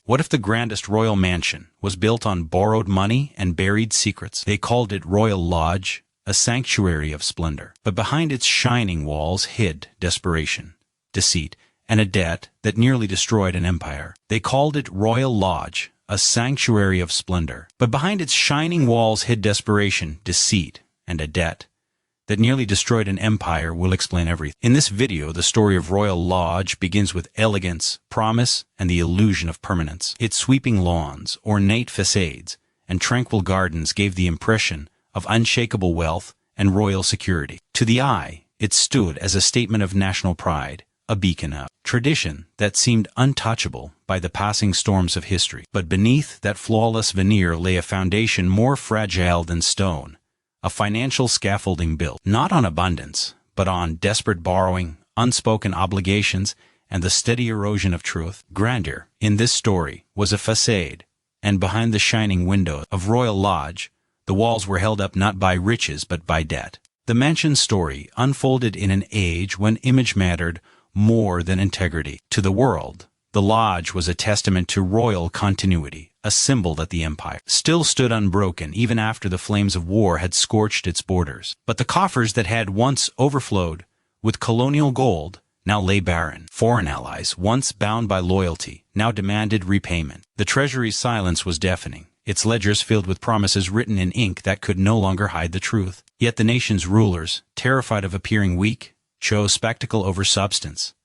What if the grandest royal mansion was built on borrowed money and buried secrets? They called it Royal Lodge, a sanctuary of splendor. But behind its shining walls hid desperation, deceit, and a debt that nearly destroyed an empire. They called it Royal Lodge, a sanctuary of splendor. But behind its shining walls hid desperation, deceit, and a debt that nearly destroyed an empire. Will explain everything. In this video, the story of Royal Lodge begins with elegance, promise, and the illusion of permanence. Its sweeping lawns, ornate facades, and tranquil gardens gave the impression of unshakable wealth and royal security. To the eye, it stood as a statement of national pride, a beacon of tradition that seemed untouchable by the passing storms of history. But beneath that flawless veneer lay a foundation more fragile than stone, a financial scaffolding built not on abundance, but on desperate borrowing, unspoken obligations, and the steady erosion of truth. Grandeur, in this story, was a facade, and behind the shining window of Royal Lodge, the walls were held up not by riches but by debt. The mansion's story unfolded in an age when image mattered more than integrity. To the world, the lodge was a testament to royal continuity, a symbol that the empire still stood unbroken even after the flames of war had scorched its borders. But the coffers that had once overflowed with colonial gold now lay barren. Foreign allies, once bound by loyalty, now demanded repayment. The treasury's silence was deafening, its ledgers filled with promises written in ink that could no longer hide the truth. Yet the nation's rulers, terrified of appearing weak, chose spectacle over substance.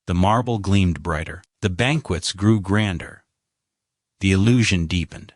The marble gleamed brighter. The banquets grew grander. The illusion deepened.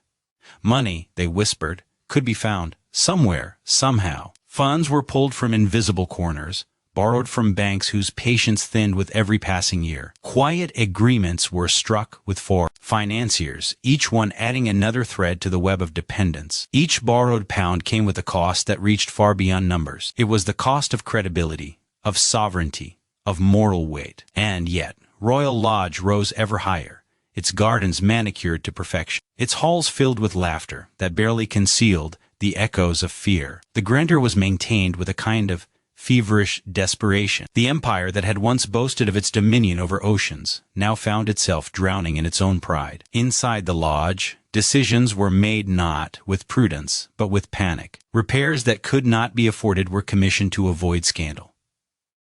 Money, they whispered, could be found somewhere, somehow. Funds were pulled from invisible corners, borrowed from banks whose patience thinned with every passing year. Quiet agreements were struck with four financiers, each one adding another thread to the web of dependence. Each borrowed pound came with a cost that reached far beyond numbers. It was the cost of credibility, of sovereignty, of moral weight. And yet, Royal Lodge rose ever higher, its gardens manicured to perfection, its halls filled with laughter that barely concealed the echoes of fear. The grandeur was maintained with a kind of feverish desperation. The empire that had once boasted of its dominion over oceans now found itself drowning in its own pride. Inside the lodge, decisions were made not with prudence, but with panic. Repairs that could not be afforded were commissioned to avoid scandal.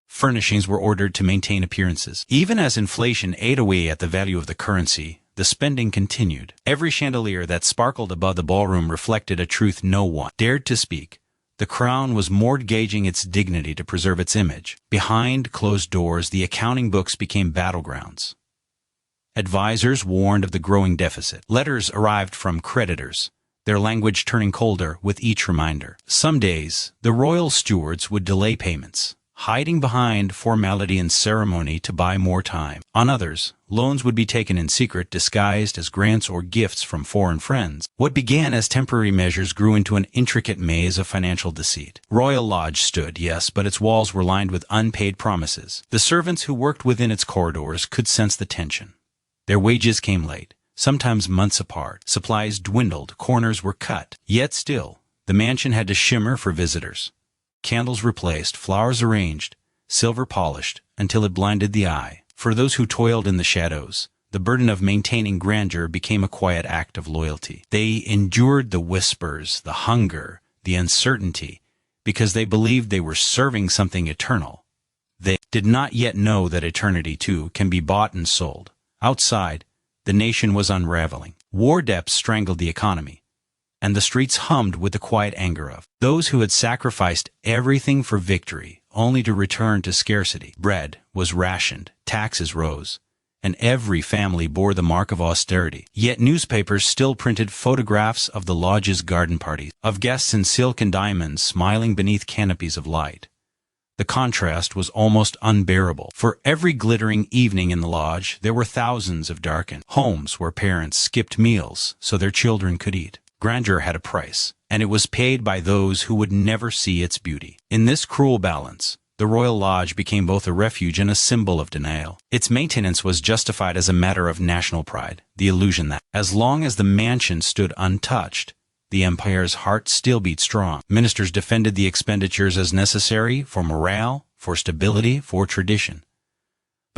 Furnishings were ordered to maintain appearances. Even as inflation ate away at the value of the currency, the spending continued. Every chandelier that sparkled above the ballroom reflected a truth no one dared to speak. The crown was mortgaging its dignity to preserve its image. Behind closed doors, the accounting books became battlegrounds. Advisors warned of the growing deficit. Letters arrived from creditors, their language turning colder with each reminder. Some days, the royal stewards would delay payments, hiding behind formality and ceremony to buy more time. On others, loans would be taken in secret, disguised as grants or gifts from foreign friends. What began as temporary measures grew into an intricate maze of financial deceit. Royal Lodge stood, yes, but its walls were lined with unpaid promises. The servants who worked within its corridors could sense the tension. Their wages came late, sometimes months apart. Supplies dwindled, corners were cut. Yet still, the mansion had to shimmer for visitors. Candles replaced, flowers arranged, silver polished, until it blinded the eye. For those who toiled in the shadows, the burden of maintaining grandeur became a quiet act of loyalty. They endured the whispers, the hunger, the uncertainty, because they believed they were serving something eternal. They did not yet know that eternity, too, can be bought and sold. Outside, the nation was unraveling. War debts strangled the economy, and the streets hummed with the quiet anger of those who had sacrificed everything for victory, only to return to scarcity. Bread was rationed, taxes rose, and every family bore the mark of austerity. Yet newspapers still printed photographs of the lodge's garden parties, of guests in silk and diamonds smiling beneath canopies of light. The contrast was almost unbearable. For every glittering evening in the lodge, there were thousands of darkened homes where parents skipped meals so their children could eat. Grandeur had a price, and it was paid by those who would never see its beauty. In this cruel balance, the Royal Lodge became both a refuge and a symbol of denial. Its maintenance was justified as a matter of national pride, the illusion that, as long as the mansion stood untouched, the empire's heart still beat strong. Ministers defended the expenditures as necessary for morale, for stability, for tradition.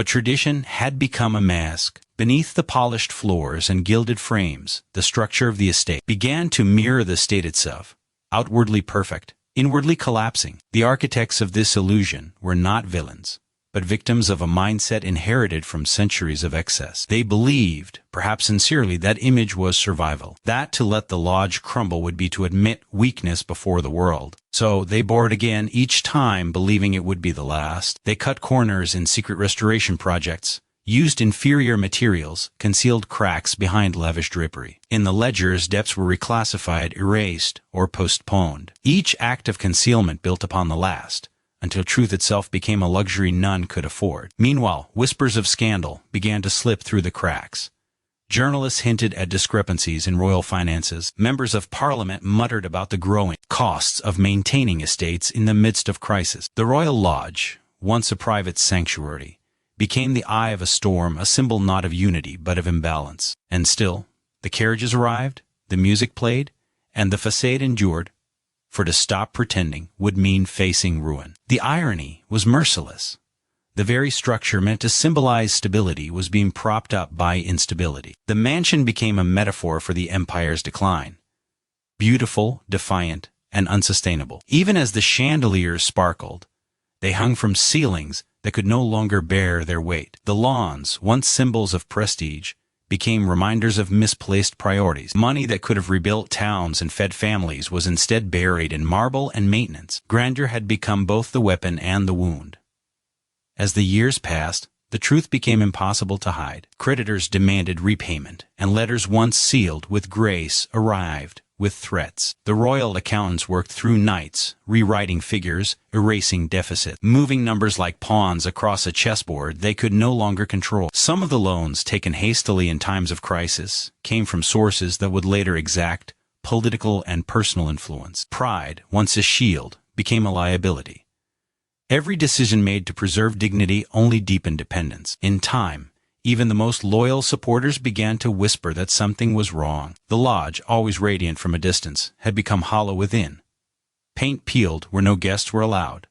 But tradition had become a mask. Beneath the polished floors and gilded frames, the structure of the estate began to mirror the state itself, outwardly perfect, inwardly collapsing. The architects of this illusion were not villains, but victims of a mindset inherited from centuries of excess. They believed, perhaps sincerely, that image was survival, that to let the lodge crumble would be to admit weakness before the world. So they bore it again, each time believing it would be the last. They cut corners in secret restoration projects, used inferior materials, concealed cracks behind lavish drapery. In the ledgers, debts were reclassified, erased, or postponed. Each act of concealment built upon the last, until truth itself became a luxury none could afford. Meanwhile, whispers of scandal began to slip through the cracks. Journalists hinted at discrepancies in royal finances. Members of parliament muttered about the growing costs of maintaining estates in the midst of crisis. The Royal Lodge, once a private sanctuary, became the eye of a storm, a symbol not of unity but of imbalance. And still, the carriages arrived, the music played, and the facade endured, for to stop pretending would mean facing ruin. The irony was merciless. The very structure meant to symbolize stability was being propped up by instability. The mansion became a metaphor for the empire's decline. Beautiful, defiant, and unsustainable. Even as the chandeliers sparkled, they hung from ceilings that could no longer bear their weight. The lawns, once symbols of prestige, became reminders of misplaced priorities. Money that could have rebuilt towns and fed families was instead buried in marble and maintenance. Grandeur had become both the weapon and the wound. As the years passed, the truth became impossible to hide. Creditors demanded repayment, and letters once sealed with grace arrived with threats. The royal accountants worked through nights, rewriting figures, erasing deficits, moving numbers like pawns across a chessboard they could no longer control. Some of the loans, taken hastily in times of crisis, came from sources that would later exact political and personal influence. Pride, once a shield, became a liability. Every decision made to preserve dignity only deepened dependence. In time, even the most loyal supporters began to whisper that something was wrong. The lodge, always radiant from a distance, had become hollow within. Paint peeled where no guests were allowed.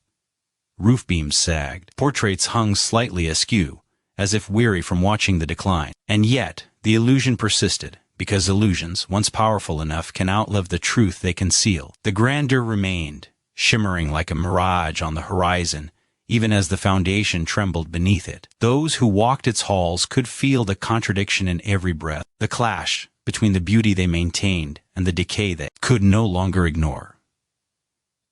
Roof beams sagged. Portraits hung slightly askew, as if weary from watching the decline. And yet, the illusion persisted, because illusions, once powerful enough, can outlive the truth they conceal. The grandeur remained, shimmering like a mirage on the horizon, even as the foundation trembled beneath it. Those who walked its halls could feel the contradiction in every breath, the clash between the beauty they maintained and the decay they could no longer ignore.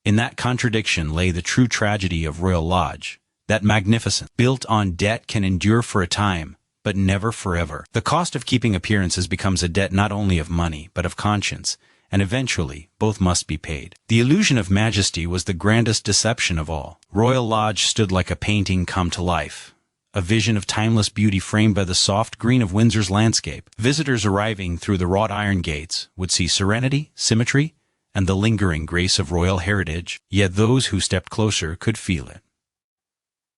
In that contradiction lay the true tragedy of Royal Lodge. That magnificence, built on debt, can endure for a time, but never forever. The cost of keeping appearances becomes a debt not only of money, but of conscience, and eventually both must be paid. The illusion of majesty was the grandest deception of all. Royal Lodge stood like a painting come to life, a vision of timeless beauty framed by the soft green of Windsor's landscape. Visitors arriving through the wrought iron gates would see serenity, symmetry, and the lingering grace of royal heritage, yet those who stepped closer could feel it.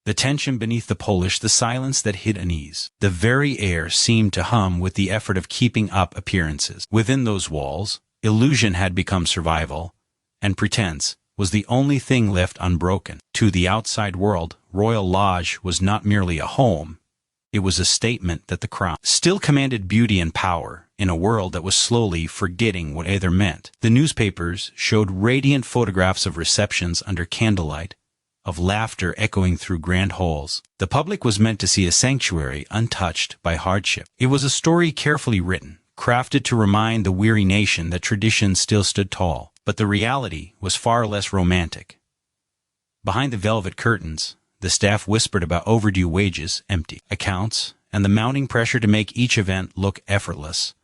The tension beneath the polish, the silence that hid unease. The very air seemed to hum with the effort of keeping up appearances. Within those walls, illusion had become survival, and pretense was the only thing left unbroken. To the outside world, Royal Lodge was not merely a home. It was a statement that the crown still commanded beauty and power in a world that was slowly forgetting what either meant. The newspapers showed radiant photographs of receptions under candlelight, of laughter echoing through grand halls. The public was meant to see a sanctuary untouched by hardship. It was a story carefully written, crafted to remind the weary nation that tradition still stood tall. But the reality was far less romantic. Behind the velvet curtains, the staff whispered about overdue wages, empty accounts, and the mounting pressure to make each event look effortless.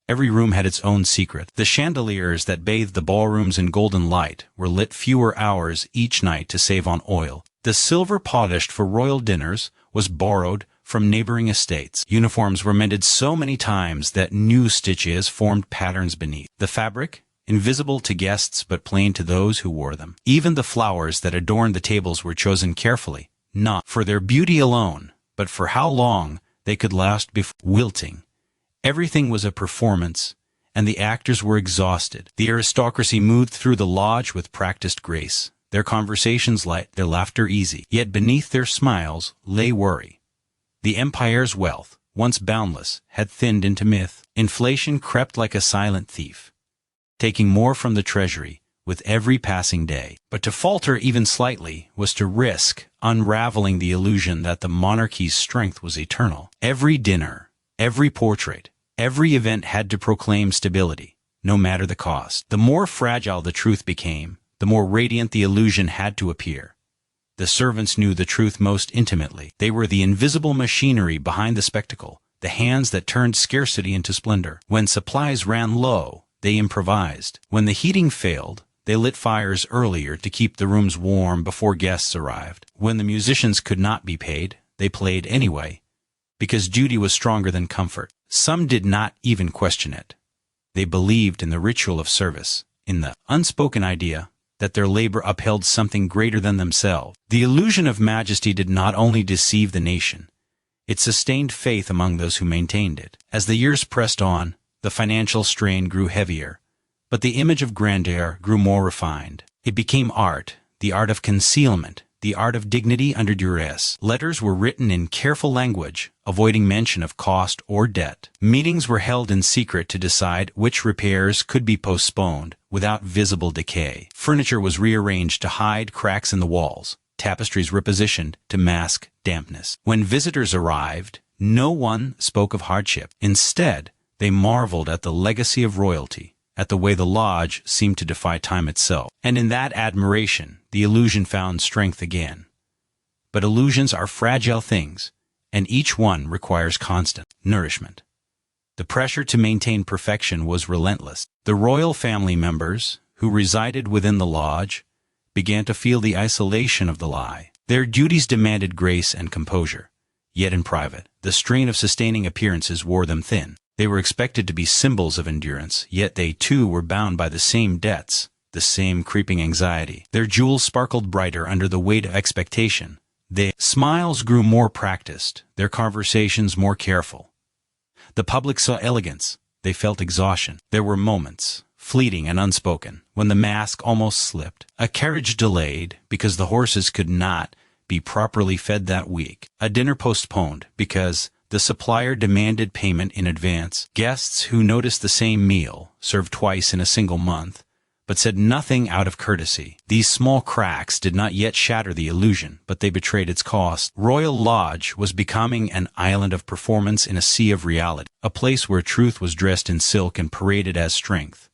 Every room had its own secret. The chandeliers that bathed the ballrooms in golden light were lit fewer hours each night to save on oil. The silver polished for royal dinners was borrowed from neighboring estates. Uniforms were mended so many times that new stitches formed patterns beneath. The fabric, invisible to guests but plain to those who wore them. Even the flowers that adorned the tables were chosen carefully, not for their beauty alone, but for how long they could last before wilting. Everything was a performance, and the actors were exhausted. The aristocracy moved through the lodge with practiced grace, their conversations light, their laughter easy. Yet beneath their smiles lay worry. The empire's wealth, once boundless, had thinned into myth. Inflation crept like a silent thief, taking more from the treasury with every passing day. But to falter even slightly was to risk unraveling the illusion that the monarchy's strength was eternal. Every dinner, every portrait, every event had to proclaim stability, no matter the cost. The more fragile the truth became, the more radiant the illusion had to appear. The servants knew the truth most intimately. They were the invisible machinery behind the spectacle, the hands that turned scarcity into splendor. When supplies ran low, they improvised. When the heating failed, they lit fires earlier to keep the rooms warm before guests arrived. When the musicians could not be paid, they played anyway, because duty was stronger than comfort. Some did not even question it. They believed in the ritual of service, in the unspoken idea that their labor upheld something greater than themselves. The illusion of majesty did not only deceive the nation, it sustained faith among those who maintained it. As the years pressed on, the financial strain grew heavier, but the image of grandeur grew more refined. It became art, the art of concealment, the art of dignity under duress. Letters were written in careful language, avoiding mention of cost or debt. Meetings were held in secret to decide which repairs could be postponed without visible decay. Furniture was rearranged to hide cracks in the walls, tapestries repositioned to mask dampness. When visitors arrived, no one spoke of hardship. Instead, they marveled at the legacy of royalty, at the way the lodge seemed to defy time itself. And in that admiration, the illusion found strength again. But illusions are fragile things, and each one requires constant nourishment. The pressure to maintain perfection was relentless. The royal family members, who resided within the lodge, began to feel the isolation of the lie. Their duties demanded grace and composure, yet in private, the strain of sustaining appearances wore them thin. They were expected to be symbols of endurance, yet they too were bound by the same debts, the same creeping anxiety. Their jewels sparkled brighter under the weight of expectation. Their smiles grew more practiced, their conversations more careful. The public saw elegance, they felt exhaustion. There were moments, fleeting and unspoken, when the mask almost slipped. A carriage delayed because the horses could not be properly fed that week. A dinner postponed because the supplier demanded payment in advance. Guests who noticed the same meal, served twice in a single month, but said nothing out of courtesy. These small cracks did not yet shatter the illusion, but they betrayed its cost. Royal Lodge was becoming an island of performance in a sea of reality, a place where truth was dressed in silk and paraded as strength.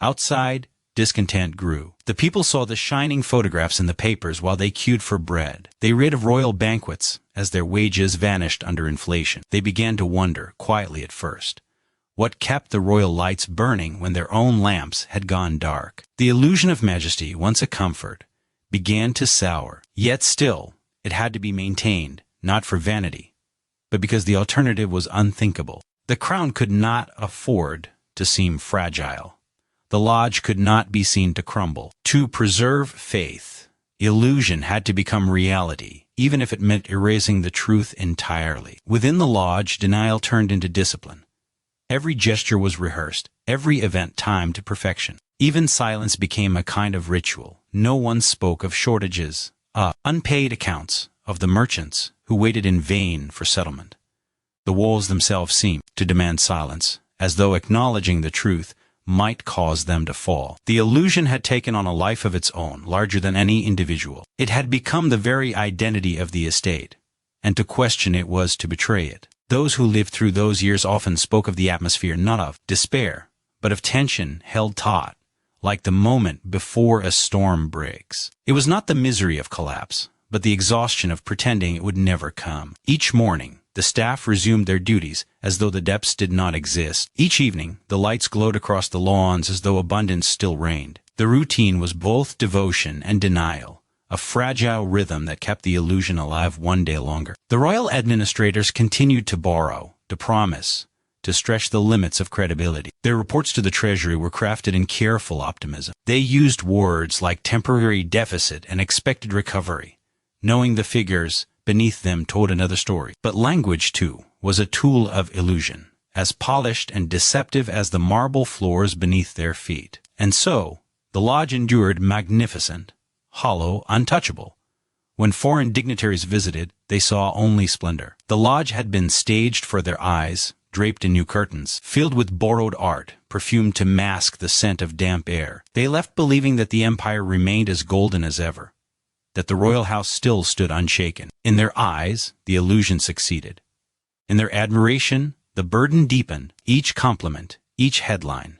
Outside, discontent grew. The people saw the shining photographs in the papers while they queued for bread. They read of royal banquets as their wages vanished under inflation. They began to wonder, quietly at first, what kept the royal lights burning when their own lamps had gone dark. The illusion of majesty, once a comfort, began to sour. Yet still, it had to be maintained, not for vanity, but because the alternative was unthinkable. The crown could not afford to seem fragile. The lodge could not be seen to crumble. To preserve faith, illusion had to become reality, even if it meant erasing the truth entirely. Within the lodge, denial turned into discipline. Every gesture was rehearsed, every event timed to perfection. Even silence became a kind of ritual. No one spoke of shortages, unpaid accounts, of the merchants who waited in vain for settlement. The walls themselves seemed to demand silence, as though acknowledging the truth might cause them to fall. The illusion had taken on a life of its own, larger than any individual. It had become the very identity of the estate, and to question it was to betray it. Those who lived through those years often spoke of the atmosphere not of despair, but of tension held taut, like the moment before a storm breaks. It was not the misery of collapse, but the exhaustion of pretending it would never come. Each morning, the staff resumed their duties as though the depths did not exist. Each evening, the lights glowed across the lawns as though abundance still reigned. The routine was both devotion and denial, a fragile rhythm that kept the illusion alive one day longer. The royal administrators continued to borrow, to promise, to stretch the limits of credibility. Their reports to the treasury were crafted in careful optimism. They used words like temporary deficit and expected recovery, knowing the figures beneath them told another story. But language, too, was a tool of illusion, as polished and deceptive as the marble floors beneath their feet. And so, the lodge endured magnificent, hollow, untouchable, When foreign dignitaries visited, they saw only splendor. The lodge had been staged for their eyes, draped in new curtains, filled with borrowed art, perfumed to mask the scent of damp air. They left believing that the empire remained as golden as ever, that the royal house still stood unshaken. In their eyes, the illusion succeeded. In their admiration, the burden deepened. Each compliment, each headline,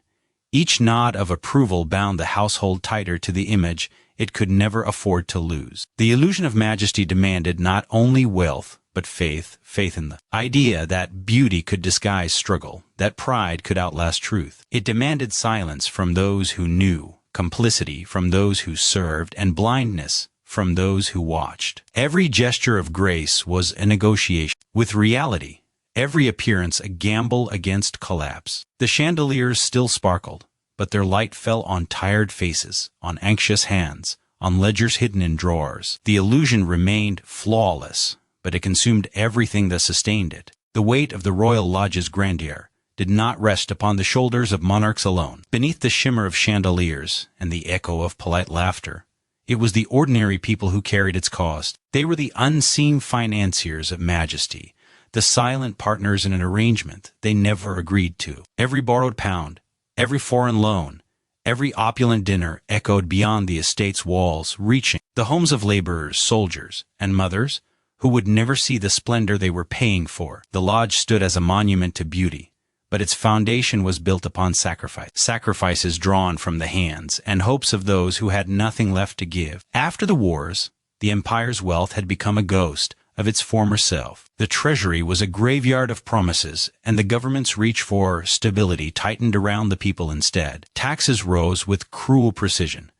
each nod of approval bound the household tighter to the image it could never afford to lose. The illusion of majesty demanded not only wealth, but faith in the idea that beauty could disguise struggle, that pride could outlast truth. It demanded silence from those who knew, complicity from those who served, and blindness from those who watched. Every gesture of grace was a negotiation with reality, every appearance a gamble against collapse. The chandeliers still sparkled, but their light fell on tired faces, on anxious hands, on ledgers hidden in drawers. The illusion remained flawless, but it consumed everything that sustained it. The weight of the Royal Lodge's grandeur did not rest upon the shoulders of monarchs alone. Beneath the shimmer of chandeliers and the echo of polite laughter, it was the ordinary people who carried its cost. They were the unseen financiers of majesty, the silent partners in an arrangement they never agreed to. Every borrowed pound, every foreign loan, every opulent dinner echoed beyond the estate's walls, reaching the homes of laborers, soldiers, and mothers who would never see the splendor they were paying for. The lodge stood as a monument to beauty, but its foundation was built upon sacrifices drawn from the hands and hopes of those who had nothing left to give. After the wars, the empire's wealth had become a ghost of its former self. The treasury was a graveyard of promises, and the government's reach for stability tightened around the people instead. Taxes rose with cruel precision,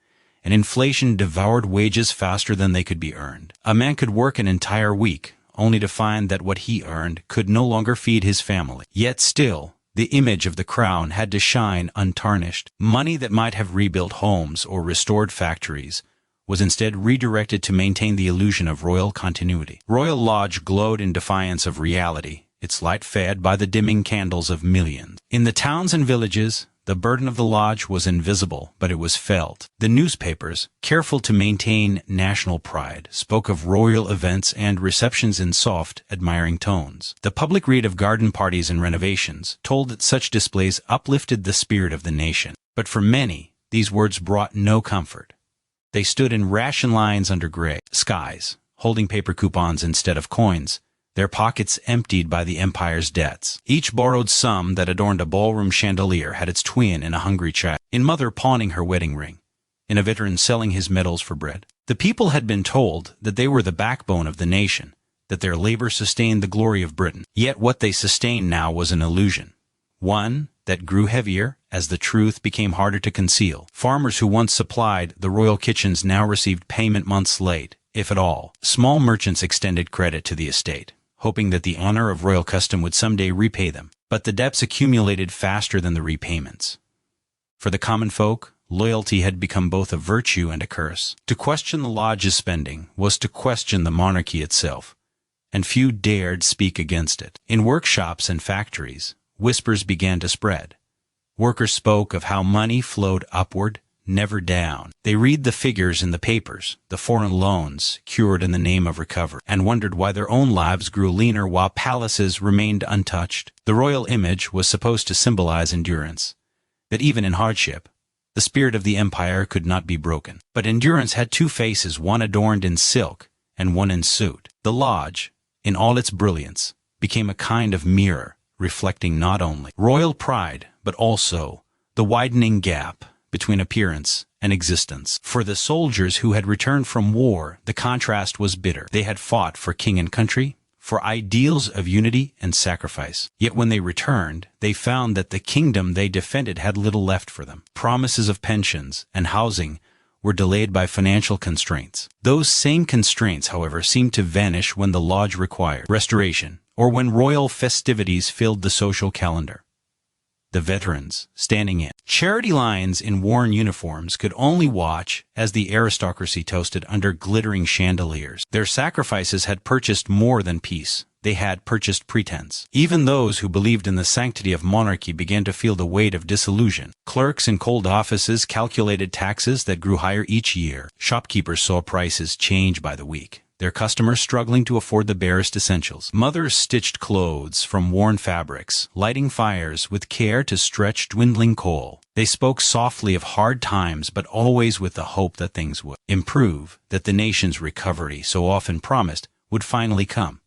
and inflation devoured wages faster than they could be earned. A man could work an entire week, only to find that what he earned could no longer feed his family. Yet still, the image of the crown had to shine untarnished. Money that might have rebuilt homes or restored factories was instead redirected to maintain the illusion of royal continuity. Royal Lodge glowed in defiance of reality, its light fed by the dimming candles of millions. In the towns and villages, the burden of the lodge was invisible, but it was felt. The newspapers, careful to maintain national pride, spoke of royal events and receptions in soft, admiring tones. The public read of garden parties and renovations, told that such displays uplifted the spirit of the nation. But for many, these words brought no comfort. They stood in ration lines under gray skies, holding paper coupons instead of coins, their pockets emptied by the empire's debts. Each borrowed sum that adorned a ballroom chandelier had its twin in a hungry child, in mother pawning her wedding ring, in a veteran selling his medals for bread. The people had been told that they were the backbone of the nation, that their labor sustained the glory of Britain. Yet what they sustained now was an illusion, one that grew heavier as the truth became harder to conceal. Farmers who once supplied the royal kitchens now received payment months late, if at all. Small merchants extended credit to the estate, hoping that the honor of royal custom would someday repay them. But the debts accumulated faster than the repayments. For the common folk, loyalty had become both a virtue and a curse. To question the lodge's spending was to question the monarchy itself, and few dared speak against it. In workshops and factories, whispers began to spread. Workers spoke of how money flowed upward, never down. They read the figures in the papers, the foreign loans cured in the name of recovery, and wondered why their own lives grew leaner while palaces remained untouched. The royal image was supposed to symbolize endurance, that even in hardship, the spirit of the empire could not be broken. But endurance had two faces, one adorned in silk and one in soot. The lodge, in all its brilliance, became a kind of mirror, reflecting not only royal pride, but also the widening gap between appearance and existence. For the soldiers who had returned from war, the contrast was bitter. They had fought for king and country, for ideals of unity and sacrifice. Yet when they returned, they found that the kingdom they defended had little left for them. Promises of pensions and housing were delayed by financial constraints. Those same constraints, however, seemed to vanish when the lodge required restoration, or when royal festivities filled the social calendar. The veterans, standing in charity lines in worn uniforms, could only watch as the aristocracy toasted under glittering chandeliers. Their sacrifices had purchased more than peace. They had purchased pretense. Even those who believed in the sanctity of monarchy began to feel the weight of disillusion. Clerks in cold offices calculated taxes that grew higher each year. Shopkeepers saw prices change by the week. their customers struggling to afford the barest essentials. Mothers stitched clothes from worn fabrics, lighting fires with care to stretch dwindling coal. They spoke softly of hard times, but always with the hope that things would improve, that the nation's recovery, so often promised, would finally come.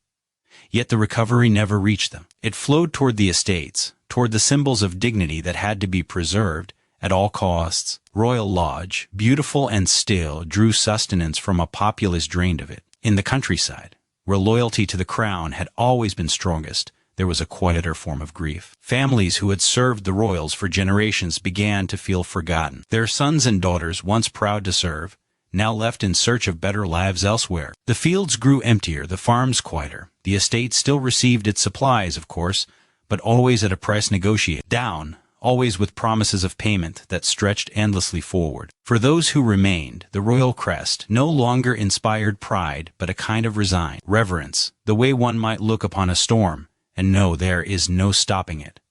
Yet the recovery never reached them. It flowed toward the estates, toward the symbols of dignity that had to be preserved at all costs. Royal Lodge, beautiful and still, drew sustenance from a populace drained of it. In the countryside, where loyalty to the crown had always been strongest, there was a quieter form of grief. Families who had served the royals for generations began to feel forgotten. Their sons and daughters, once proud to serve, now left in search of better lives elsewhere. The fields grew emptier, the farms quieter. The estate still received its supplies, of course, but always at a price negotiated down, always with promises of payment that stretched endlessly forward. For those who remained, the royal crest no longer inspired pride, but a kind of resigned reverence, the way one might look upon a storm and know there is no stopping it.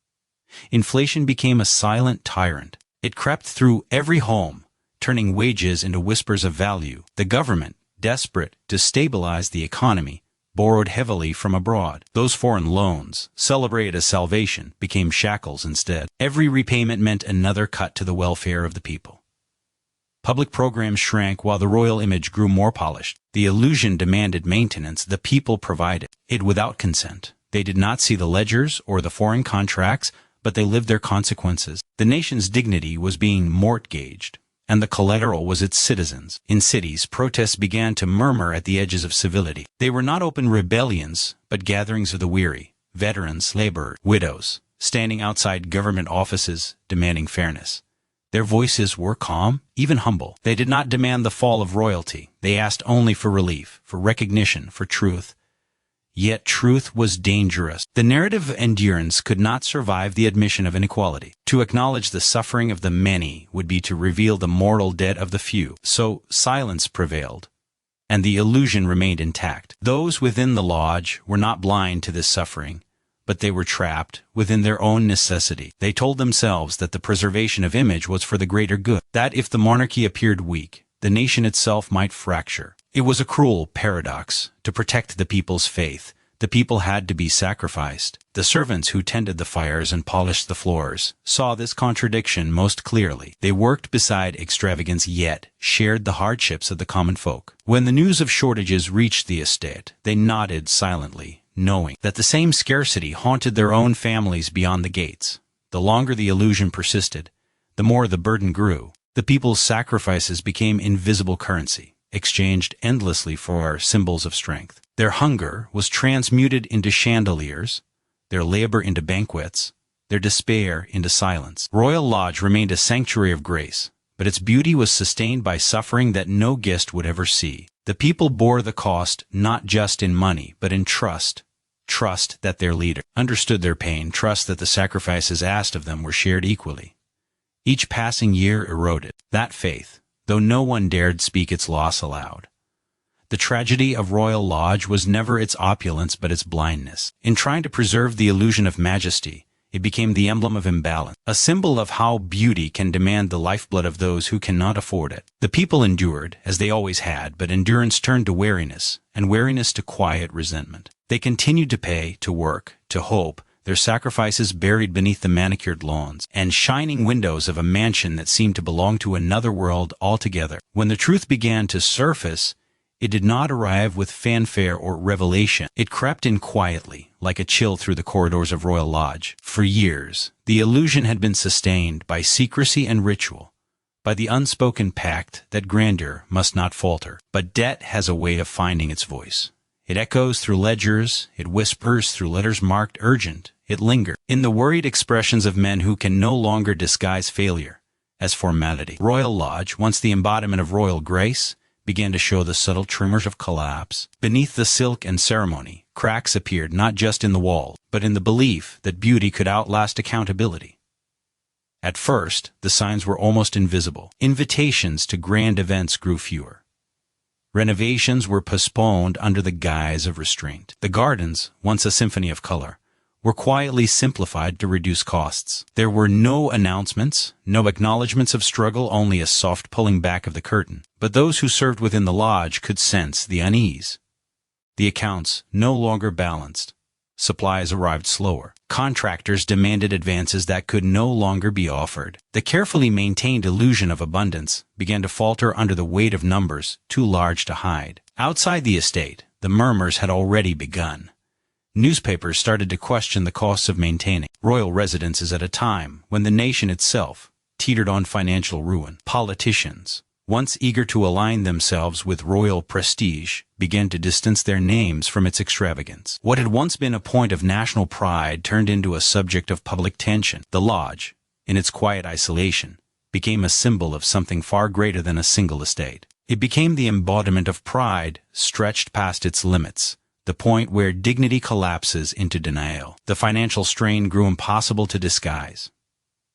Inflation became a silent tyrant. It crept through every home, turning wages into whispers of value. The government, desperate to stabilize the economy, borrowed heavily from abroad. Those foreign loans, celebrated as salvation, became shackles instead. Every repayment meant another cut to the welfare of the people. Public programs shrank while the royal image grew more polished. The illusion demanded maintenance, the people provided it without consent. They did not see the ledgers or the foreign contracts, but they lived their consequences. The nation's dignity was being mortgaged, and the collateral was its citizens. In cities, protests began to murmur at the edges of civility. They were not open rebellions, but gatherings of the weary, veterans, laborers, widows, standing outside government offices, demanding fairness. Their voices were calm, even humble. They did not demand the fall of royalty. They asked only for relief, for recognition, for truth. Yet truth was dangerous. The narrative of endurance could not survive the admission of inequality. To acknowledge the suffering of the many would be to reveal the moral debt of the few. So silence prevailed, and the illusion remained intact. Those within the lodge were not blind to this suffering, but they were trapped within their own necessity. They told themselves that the preservation of image was for the greater good, that if the monarchy appeared weak, the nation itself might fracture. It was a cruel paradox. To protect the people's faith, the people had to be sacrificed. The servants who tended the fires and polished the floors saw this contradiction most clearly. They worked beside extravagance, yet shared the hardships of the common folk. When the news of shortages reached the estate, they nodded silently, knowing that the same scarcity haunted their own families beyond the gates. The longer the illusion persisted, the more the burden grew. The people's sacrifices became invisible currency, exchanged endlessly for symbols of strength. Their hunger was transmuted into chandeliers, their labor into banquets, their despair into silence. Royal Lodge remained a sanctuary of grace, but its beauty was sustained by suffering that no guest would ever see. The people bore the cost not just in money, but in trust. Trust that their leader understood their pain, trust that the sacrifices asked of them were shared equally. Each passing year eroded that faith, though no one dared speak its loss aloud. The tragedy of Royal Lodge was never its opulence but its blindness. In trying to preserve the illusion of majesty, it became the emblem of imbalance, a symbol of how beauty can demand the lifeblood of those who cannot afford it. The people endured, as they always had, but endurance turned to weariness, and weariness to quiet resentment. They continued to pay, to work, to hope, their sacrifices buried beneath the manicured lawns and shining windows of a mansion that seemed to belong to another world altogether. When the truth began to surface, it did not arrive with fanfare or revelation. It crept in quietly, like a chill through the corridors of Royal Lodge. For years, the illusion had been sustained by secrecy and ritual, by the unspoken pact that grandeur must not falter. But debt has a way of finding its voice. It echoes through ledgers, it whispers through letters marked urgent, it lingers in the worried expressions of men who can no longer disguise failure as formality. Royal Lodge, once the embodiment of royal grace, began to show the subtle tremors of collapse. Beneath the silk and ceremony, cracks appeared not just in the wall, but in the belief that beauty could outlast accountability. At first, the signs were almost invisible. Invitations to grand events grew fewer. Renovations were postponed under the guise of restraint. The gardens, once a symphony of color, were quietly simplified to reduce costs. There were no announcements, no acknowledgments of struggle, only a soft pulling back of the curtain. But those who served within the lodge could sense the unease. The accounts no longer balanced. Supplies arrived slower. Contractors demanded advances that could no longer be offered. The carefully maintained illusion of abundance began to falter under the weight of numbers too large to hide. Outside the estate, the murmurs had already begun. Newspapers started to question the costs of maintaining royal residences at a time when the nation itself teetered on financial ruin. Politicians, once eager to align themselves with royal prestige, began to distance their names from its extravagance. What had once been a point of national pride turned into a subject of public tension. The Lodge, in its quiet isolation, became a symbol of something far greater than a single estate. It became the embodiment of pride stretched past its limits, the point where dignity collapses into denial. The financial strain grew impossible to disguise.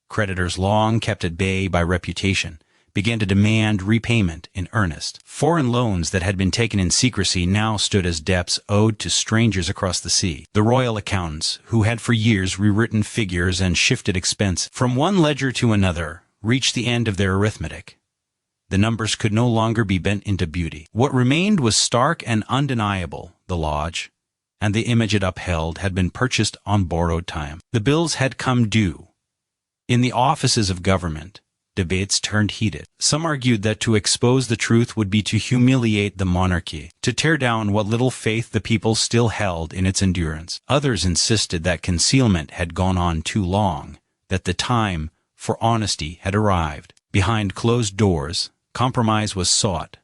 Creditors, long kept at bay by reputation, began to demand repayment in earnest. Foreign loans that had been taken in secrecy now stood as debts owed to strangers across the sea. The royal accountants, who had for years rewritten figures and shifted expense from one ledger to another, reached the end of their arithmetic. The numbers could no longer be bent into beauty. What remained was stark and undeniable. The Lodge, and the image it upheld, had been purchased on borrowed time. The bills had come due. In the offices of government, debates turned heated. Some argued that to expose the truth would be to humiliate the monarchy, to tear down what little faith the people still held in its endurance. Others insisted that concealment had gone on too long, that the time for honesty had arrived. Behind closed doors, compromise was sought.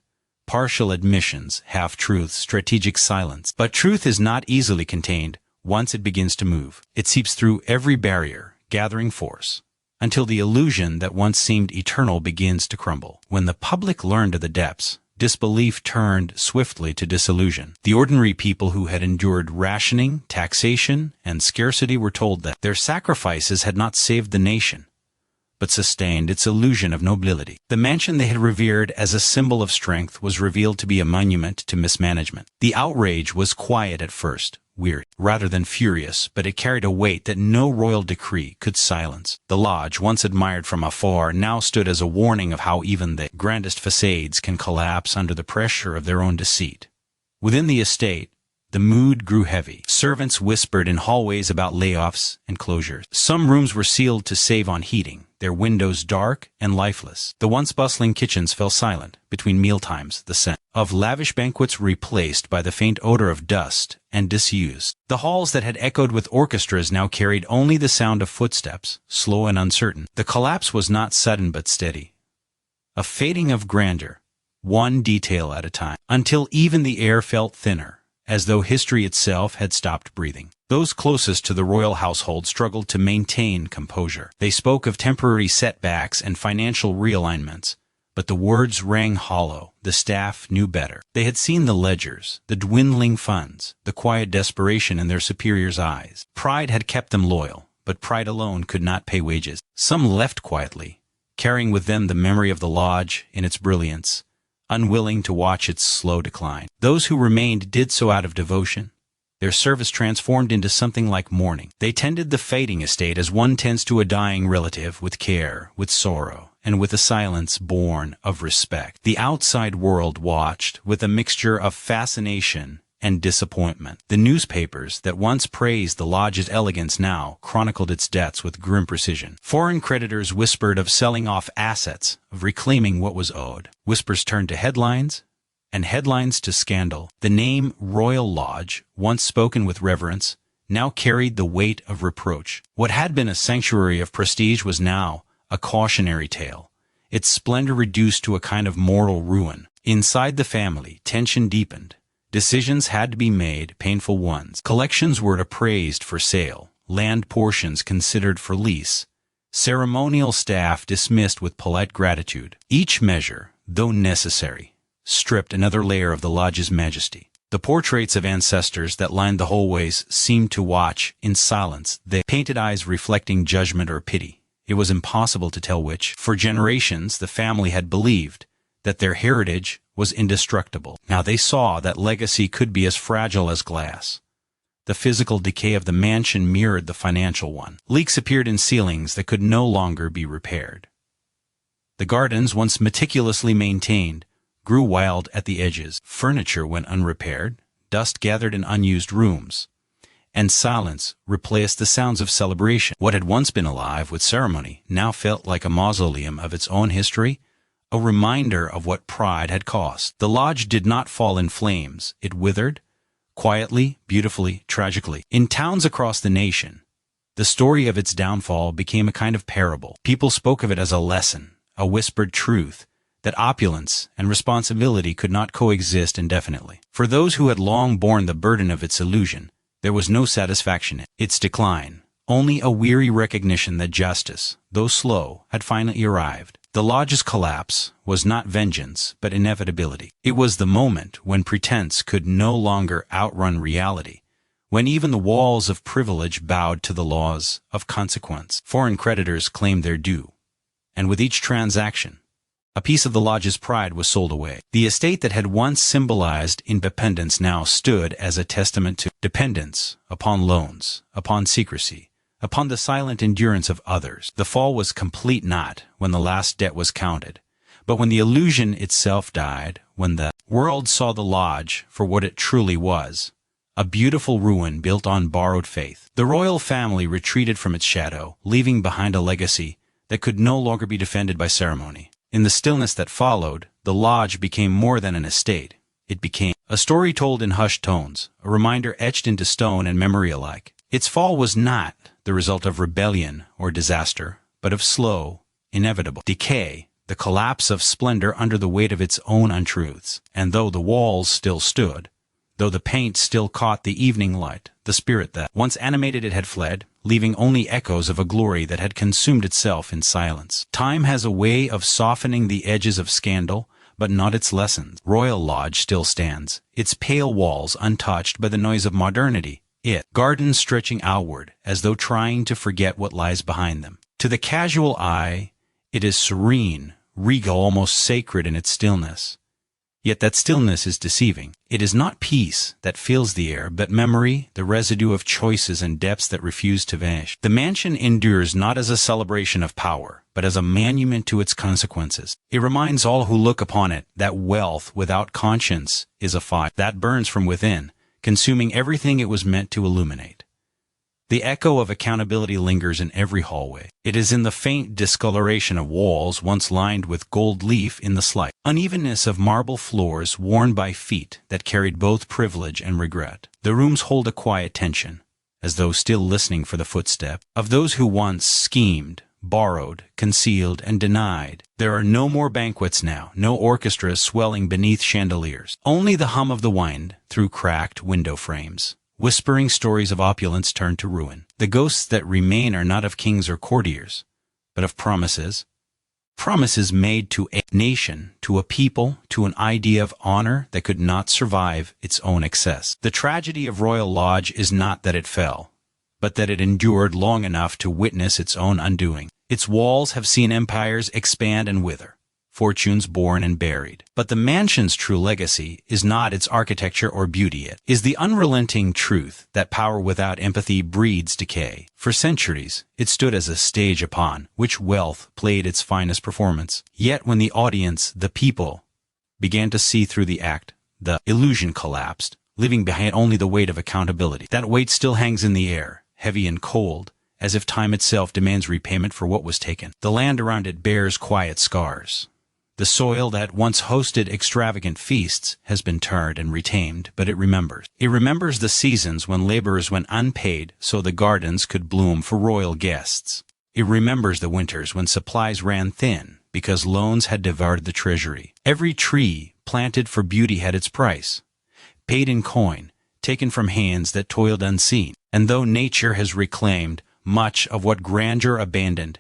Partial admissions, half-truths, strategic silence. But truth is not easily contained once it begins to move. It seeps through every barrier, gathering force, until the illusion that once seemed eternal begins to crumble. When the public learned of the depths, disbelief turned swiftly to disillusion. The ordinary people who had endured rationing, taxation, and scarcity were told that their sacrifices had not saved the nation, but sustained its illusion of nobility. The mansion they had revered as a symbol of strength was revealed to be a monument to mismanagement. The outrage was quiet at first, weary, rather than furious, but it carried a weight that no royal decree could silence. The Lodge, once admired from afar, now stood as a warning of how even the grandest facades can collapse under the pressure of their own deceit. Within the estate, the mood grew heavy. Servants whispered in hallways about layoffs and closures. Some rooms were sealed to save on heating, their windows dark and lifeless. The once bustling kitchens fell silent. Between mealtimes, the scent of lavish banquets replaced by the faint odor of dust and disuse. The halls that had echoed with orchestras now carried only the sound of footsteps, slow and uncertain. The collapse was not sudden but steady. A fading of grandeur, one detail at a time, until even the air felt thinner, as though history itself had stopped breathing. Those closest to the royal household struggled to maintain composure. They spoke of temporary setbacks and financial realignments, but the words rang hollow. The staff knew better. They had seen the ledgers, the dwindling funds, the quiet desperation in their superiors' eyes. Pride had kept them loyal, but pride alone could not pay wages. Some left quietly, carrying with them the memory of the Lodge in its brilliance, unwilling to watch its slow decline. Those who remained did so out of devotion, their service transformed into something like mourning. They tended the fading estate as one tends to a dying relative, with care, with sorrow, and with a silence born of respect. The outside world watched with a mixture of fascination and disappointment. The newspapers that once praised the Lodge's elegance now chronicled its debts with grim precision. Foreign creditors whispered of selling off assets, of reclaiming what was owed. Whispers turned to headlines, and headlines to scandal. The name Royal Lodge, once spoken with reverence, now carried the weight of reproach. What had been a sanctuary of prestige was now a cautionary tale, its splendor reduced to a kind of moral ruin. Inside the family, tension deepened. Decisions had to be made, painful ones. Collections were appraised for sale, land portions considered for lease, ceremonial staff dismissed with polite gratitude. Each measure, though necessary, stripped another layer of the Lodge's majesty. The portraits of ancestors that lined the hallways seemed to watch in silence, their painted eyes reflecting judgment or pity. It was impossible to tell which. For generations, the family had believed that their heritage was indestructible. Now they saw that legacy could be as fragile as glass. The physical decay of the mansion mirrored the financial one. Leaks appeared in ceilings that could no longer be repaired. The gardens, once meticulously maintained, grew wild at the edges. Furniture went unrepaired, dust gathered in unused rooms, and silence replaced the sounds of celebration. What had once been alive with ceremony now felt like a mausoleum of its own history, a reminder of what pride had cost. The lodge did not fall in flames. It withered, quietly, beautifully, tragically. In towns across the nation, the story of its downfall became a kind of parable. People spoke of it as a lesson, a whispered truth, that opulence and responsibility could not coexist indefinitely. For those who had long borne the burden of its illusion, there was no satisfaction in its decline, only a weary recognition that justice, though slow, had finally arrived. The lodge's collapse was not vengeance, but inevitability. It was the moment when pretense could no longer outrun reality, when even the walls of privilege bowed to the laws of consequence. Foreign creditors claimed their due, and with each transaction, a piece of the lodge's pride was sold away. The estate that had once symbolized independence now stood as a testament to dependence upon loans, upon secrecy, upon the silent endurance of others. The fall was complete not when the last debt was counted, but when the illusion itself died, when the world saw the lodge for what it truly was, a beautiful ruin built on borrowed faith. The royal family retreated from its shadow, leaving behind a legacy that could no longer be defended by ceremony. In the stillness that followed, the lodge became more than an estate. It became a story told in hushed tones, a reminder etched into stone and memory alike. Its fall was not the result of rebellion or disaster, but of slow, inevitable decay, the collapse of splendor under the weight of its own untruths. And though the walls still stood, though the paint still caught the evening light, the spirit that once animated it had fled, leaving only echoes of a glory that had consumed itself in silence. Time has a way of softening the edges of scandal, but not its lessons. Royal Lodge still stands, its pale walls untouched by the noise of modernity, its gardens stretching outward, as though trying to forget what lies behind them. To the casual eye, it is serene, regal, almost sacred in its stillness. Yet that stillness is deceiving. It is not peace that fills the air, but memory, the residue of choices and depths that refuse to vanish. The mansion endures not as a celebration of power, but as a monument to its consequences. It reminds all who look upon it that wealth without conscience is a fire that burns from within, consuming everything it was meant to illuminate. The echo of accountability lingers in every hallway. It is in the faint discoloration of walls once lined with gold leaf, in the slight unevenness of marble floors worn by feet that carried both privilege and regret. The rooms hold a quiet tension, as though still listening for the footstep of those who once schemed, borrowed, concealed, and denied. There are no more banquets now, no orchestras swelling beneath chandeliers. Only the hum of the wind through cracked window frames, whispering stories of opulence turned to ruin. The ghosts that remain are not of kings or courtiers, but of promises. Promises made to a nation, to a people, to an idea of honor that could not survive its own excess. The tragedy of Royal Lodge is not that it fell, but that it endured long enough to witness its own undoing. Its walls have seen empires expand and wither, fortunes born and buried. But the mansion's true legacy is not its architecture or beauty. It is the unrelenting truth that power without empathy breeds decay. For centuries, it stood as a stage upon which wealth played its finest performance. Yet when the audience, the people, began to see through the act, the illusion collapsed, leaving behind only the weight of accountability. That weight still hangs in the air, heavy and cold, as if time itself demands repayment for what was taken. The land around it bears quiet scars. The soil that once hosted extravagant feasts has been turned and retamed, but it remembers. It remembers the seasons when laborers went unpaid so the gardens could bloom for royal guests. It remembers the winters when supplies ran thin because loans had devoured the treasury. Every tree planted for beauty had its price, paid in coin, taken from hands that toiled unseen. And though nature has reclaimed much of what grandeur abandoned,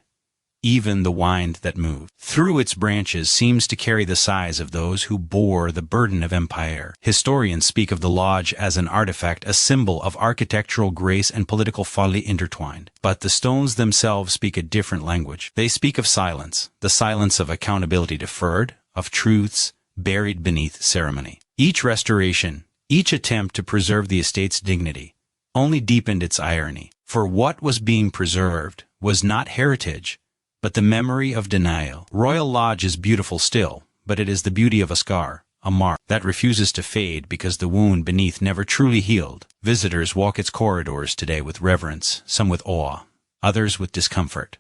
even the wind that moved through its branches seems to carry the sighs of those who bore the burden of empire. Historians speak of the lodge as an artifact, a symbol of architectural grace and political folly intertwined. But the stones themselves speak a different language. They speak of silence, the silence of accountability deferred, of truths buried beneath ceremony. Each restoration, each attempt to preserve the estate's dignity, only deepened its irony. For what was being preserved was not heritage, but the memory of denial. Royal Lodge is beautiful still, but it is the beauty of a scar, a mark that refuses to fade because the wound beneath never truly healed. Visitors walk its corridors today with reverence, some with awe, others with discomfort.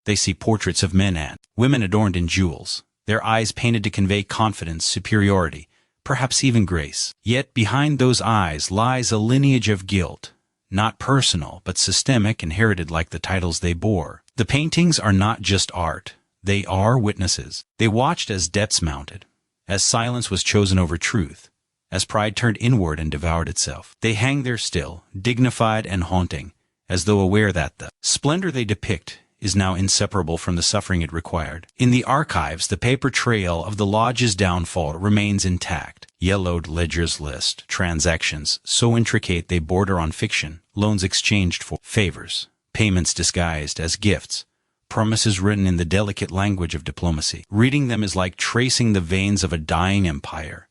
They see portraits of men and women adorned in jewels, their eyes painted to convey confidence, superiority, perhaps even grace. Yet behind those eyes lies a lineage of guilt, not personal but systemic, inherited like the titles they bore. The paintings are not just art, they are witnesses. They watched as depths mounted, as silence was chosen over truth, as pride turned inward and devoured itself. They hang there still, dignified and haunting, as though aware that the splendor they depict is now inseparable from the suffering it required. In the archives, the paper trail of the lodge's downfall remains intact. Yellowed ledgers list transactions so intricate they border on fiction, loans exchanged for favors, payments disguised as gifts, promises written in the delicate language of diplomacy. Reading them is like tracing the veins of a dying empire,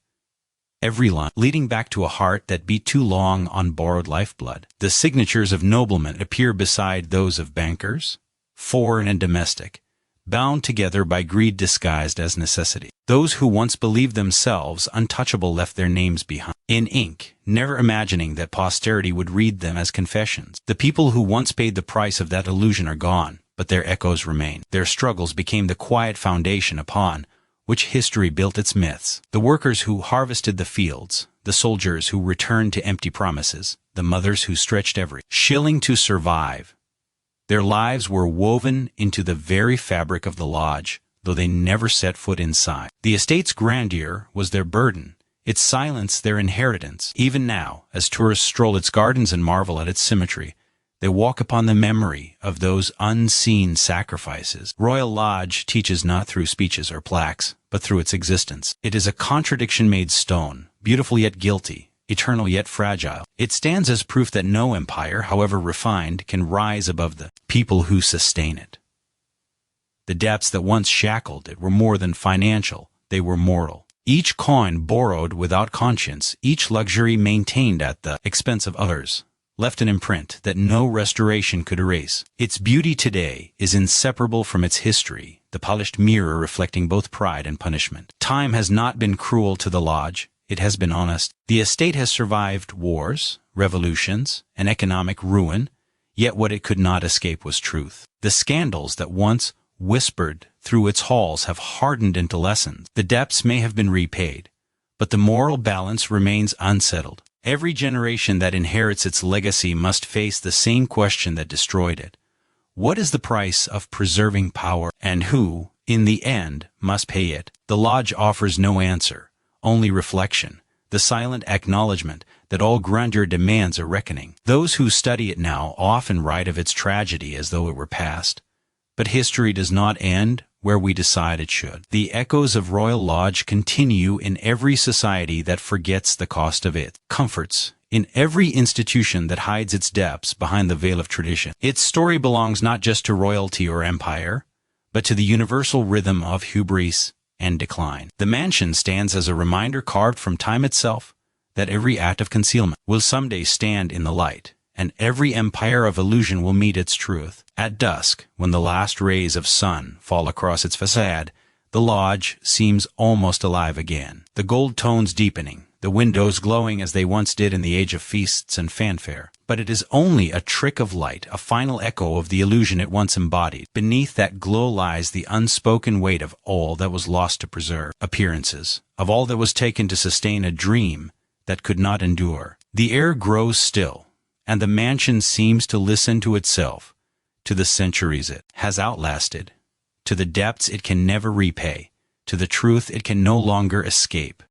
every line leading back to a heart that beat too long on borrowed lifeblood. The signatures of noblemen appear beside those of bankers, foreign and domestic, bound together by greed disguised as necessity. Those who once believed themselves untouchable left their names behind in ink, never imagining that posterity would read them as confessions. The people who once paid the price of that illusion are gone, but their echoes remain. Their struggles became the quiet foundation upon which history built its myths. The workers who harvested the fields, the soldiers who returned to empty promises, the mothers who stretched every shilling to survive. Their lives were woven into the very fabric of the lodge, though they never set foot inside. The estate's grandeur was their burden, its silence their inheritance. Even now, as tourists stroll its gardens and marvel at its symmetry, they walk upon the memory of those unseen sacrifices. Royal Lodge teaches not through speeches or plaques, but through its existence. It is a contradiction made stone, beautiful yet guilty, eternal yet fragile. It stands as proof that no empire, however refined, can rise above the people who sustain it. The depths that once shackled it were more than financial, they were moral. Each coin borrowed without conscience, each luxury maintained at the expense of others, left an imprint that no restoration could erase. Its beauty today is inseparable from its history, the polished mirror reflecting both pride and punishment. Time has not been cruel to the lodge, it has been honest. The estate has survived wars, revolutions, and economic ruin, yet what it could not escape was truth. The scandals that once whispered through its halls have hardened into lessons. The debts may have been repaid, but the moral balance remains unsettled. Every generation that inherits its legacy must face the same question that destroyed it. What is the price of preserving power, and who, in the end, must pay it? The lodge offers no answer, only reflection, the silent acknowledgement that all grandeur demands a reckoning. Those who study it now often write of its tragedy as though it were past. But history does not end where we decide it should. The echoes of Royal Lodge continue in every society that forgets the cost of its comforts, in every institution that hides its depths behind the veil of tradition. Its story belongs not just to royalty or empire, but to the universal rhythm of hubris and decline. The mansion stands as a reminder carved from time itself that every act of concealment will someday stand in the light, and every empire of illusion will meet its truth. At dusk, when the last rays of sun fall across its facade, the lodge seems almost alive again. The gold tones deepening, the windows glowing as they once did in the age of feasts and fanfare. But it is only a trick of light, a final echo of the illusion it once embodied. Beneath that glow lies the unspoken weight of all that was lost to preserve appearances, of all that was taken to sustain a dream that could not endure. The air grows still, and the mansion seems to listen to itself, to the centuries it has outlasted, to the depths it can never repay, to the truth it can no longer escape.